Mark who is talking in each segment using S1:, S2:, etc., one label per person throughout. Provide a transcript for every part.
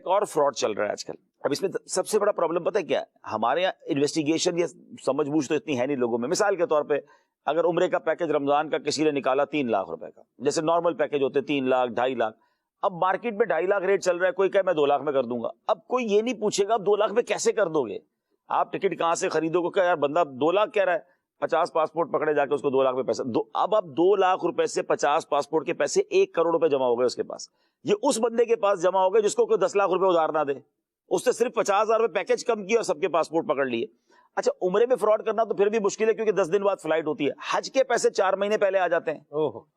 S1: ایک اور فراڈ چل رہا ہے آج کل. اب اس میں سب سے بڑا پرابلم پتہ ہے کیا ہے؟ ہمارے یہاں انویسٹیگیشن یا سمجھ بوجھ تو اتنی ہے نہیں لوگوں میں. مثال کے طور پہ اگر عمرے کا پیکج رمضان کا کسی نے نکالا 3 لاکھ روپے کا, جیسے نارمل پیکج ہوتے 3 لاکھ 2.5 لاکھ, اب مارکیٹ میں 2.5 لاکھ ریٹ چل رہا ہے, کوئی کہے میں 2 لاکھ میں کر دوں گا. اب کوئی یہ نہیں پوچھے گا آپ 2 لاکھ میں کیسے کر دو گے, آپ ٹکٹ کہاں سے خریدو گے, کہ یار بندہ 2 لاکھ کہہ رہا ہے, 50 پاسپورٹ پکڑے جا کے اس کو 2 لاکھ میں پیسہ دو. اب آپ 2 لاکھ روپے سے 50 پاسپورٹ کے پیسے 1 کروڑ روپے جمع ہو گئے اس کے پاس. یہ اس بندے کے پاس جمع ہو گئے جس کو کوئی 10 لاکھ روپے ادھار نہ دے, اس سے صرف 50,000 روپے پیکج کم کیا اور سب کے پاسپورٹ پکڑ لیے. اچھا عمرے میں فراڈ کرنا تو پھر بھی مشکل ہے کیونکہ 10 دن بعد فلائٹ ہوتی ہے. حج کے پیسے 4 مہینے پہلے آ جاتے ہیں.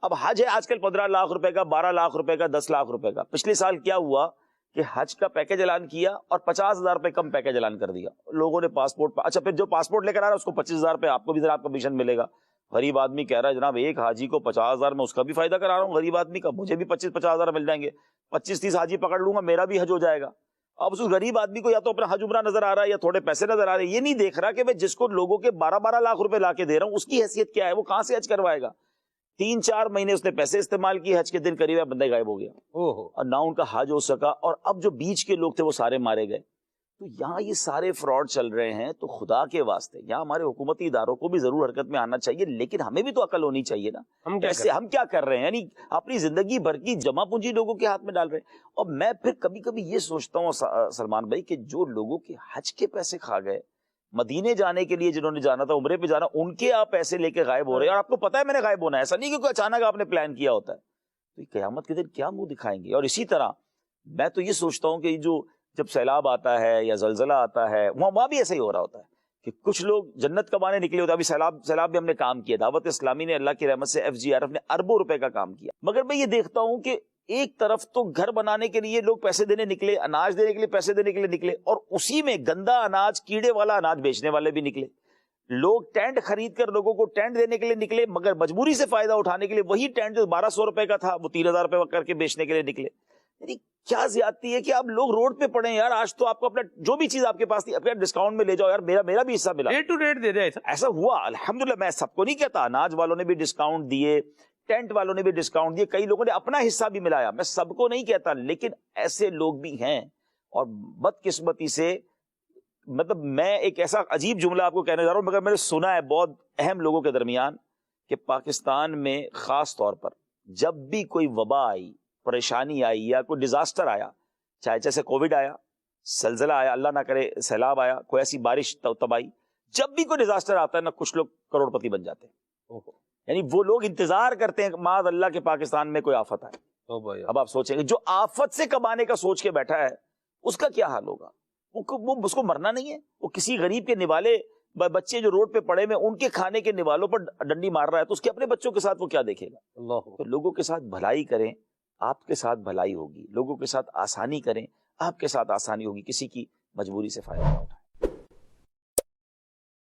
S1: اب حج ہے آج کل 15 لاکھ روپے کا, 12 لاکھ روپے کا, 10 لاکھ روپے کا. پچھلے سال کیا ہوا کہ حج کا پیکج اعلان کیا اور 50,000 روپے کم پیکج اعلان کر دیا لوگوں نے پاسپورٹ. اچھا پھر جو پاسپورٹ لے کر آ رہا ہے اس کو 25,000 روپے آپ کو بھی ذرا کمیشن ملے گا. غریب آدمی کہہ رہا ہے جناب ایک حاجی کو 50,000 میں اس کا بھی فائدہ کرا رہا ہوں, غریب آدمی کا مجھے بھی 25,000 مل جائیں گے, 25-30 حاجی پکڑ لوں گا میرا بھی حج ہو جائے گا. اب اس غریب آدمی کو یا تو اپنا حج عمرہ نظر آ رہا ہے یا تھوڑے پیسے نظر آ رہے ہیں, یہ نہیں دیکھ رہا کہ میں جس کو لوگوں کے 12 لاکھ روپے لا کے دے رہا ہوں اس کی حیثیت کیا ہے, وہ کہاں سے حج کروائے گا. 3-4 مہینے اس نے پیسے استعمال کیے, حج کے دن قریب بندہ غائب ہو گیا اور نہ ان کا حج ہو سکا. اور اب جو بیچ کے لوگ تھے وہ سارے مارے گئے. تو یہاں یہ سارے فراڈ چل رہے ہیں. تو خدا کے واسطے یہاں ہمارے حکومتی اداروں کو بھی ضرور حرکت میں آنا چاہیے, لیکن ہمیں بھی تو عقل ہونی چاہیے نا. ہم کیا کر رہے ہیں, یعنی اپنی زندگی بھر کی جمع پونجی لوگوں کے ہاتھ میں ڈال رہے ہیں. اور میں پھر کبھی کبھی یہ سوچتا ہوں سلمان بھائی کہ جو لوگوں کے حج کے پیسے کھا گئے, مدینے جانے کے لیے جنہوں نے جانا تھا, عمرے پہ جانا, ان کے آپ پیسے لے کے غائب ہو رہے ہیں. اور آپ کو پتا ہے میں نے غائب ہونا ہے, ایسا نہیں کہ کوئی اچانک آپ نے پلان کیا ہوتا ہے. تو یہ قیامت کے دن کیا منہ دکھائیں گے. اور اسی طرح میں تو یہ سوچتا ہوں کہ جو جب سیلاب آتا ہے یا زلزلہ آتا ہے وہاں بھی ایسا ہی ہو رہا ہوتا ہے کہ کچھ لوگ جنت کمانے نکلے ہوتے ہیں. ابھی سیلاب میں ہم نے کام کیا, دعوت اسلامی نے اللہ کی رحمت سے FGRF نے اربوں روپے کا کام کیا. مگر میں یہ دیکھتا ہوں کہ ایک طرف تو گھر بنانے کے لیے لوگ پیسے دینے نکلے, اناج دینے کے لیے پیسے دینے کے لیے نکلے, اور اسی میں گندا اناج, کیڑے والا اناج بیچنے والے بھی نکلے. لوگ ٹینٹ خرید کر لوگوں کو ٹینٹ دینے کے لیے نکلے, مگر مجبوری سے فائدہ اٹھانے کے لیے وہی ٹینٹ جو 1200 روپے کا تھا وہ 3,000 روپے کر کے بیچنے کے لیے نکلے. یعنی کیا زیادتی ہے کہ آپ لوگ روڈ پہ پڑے یار. آج تو آپ کو اپنا جو بھی چیز آپ کے پاس تھی اپنا ڈسکاؤنٹ میں لے جاؤ یار, میرا بھی حصہ ملا, ریٹ ٹو ریٹ دے دے. ایسا ہوا الحمدللہ. میں سب کو نہیں کہتا, اناج والوں نے بھی ڈسکاؤنٹ دیے, ٹینٹ والوں نے بھی ڈسکاؤنٹ دیے, کئی لوگوں نے اپنا حصہ بھی ملایا, میں سب کو نہیں کہتا, لیکن ایسے لوگ بھی ہیں. اور بدقسمتی سے مطلب میں ایک ایسا عجیب جملہ آپ کو کہنے جا رہا ہوں, مگر میں نے سنا ہے بہت اہم لوگوں کے درمیان کہ پاکستان میں خاص طور پر جب بھی کوئی وبا آئی, پریشانی آئی یا کوئی ڈیزاسٹر آیا, چاہے جیسے کووڈ آیا, زلزلہ آیا, اللہ نہ کرے سیلاب آیا, کوئی ایسی بارش تباہی, جب بھی کوئی ڈیزاسٹر آتا ہے نا کچھ لوگ کروڑ پتی بن جاتے ہیں. یعنی وہ لوگ انتظار کرتے ہیں معاذ اللہ کے پاکستان میں کوئی آفت آئے. اب آپ سوچیں گے جو آفت سے کمانے کا سوچ کے بیٹھا ہے اس کا کیا حال ہوگا. وہ اس کو مرنا نہیں ہے, وہ کسی غریب کے نوالے بچے جو روڈ پہ پڑے میں ان کے کھانے کے نوالوں پر ڈنڈی مار رہا ہے, تو اس کے اپنے بچوں کے ساتھ وہ کیا دیکھے گا. تو لوگوں کے ساتھ بھلائی کریں, آپ کے ساتھ بھلائی ہوگی. لوگوں کے ساتھ آسانی کریں, آپ کے ساتھ آسانی ہوگی. کسی کی مجبوری سے فائدہ نہ اٹھائیں.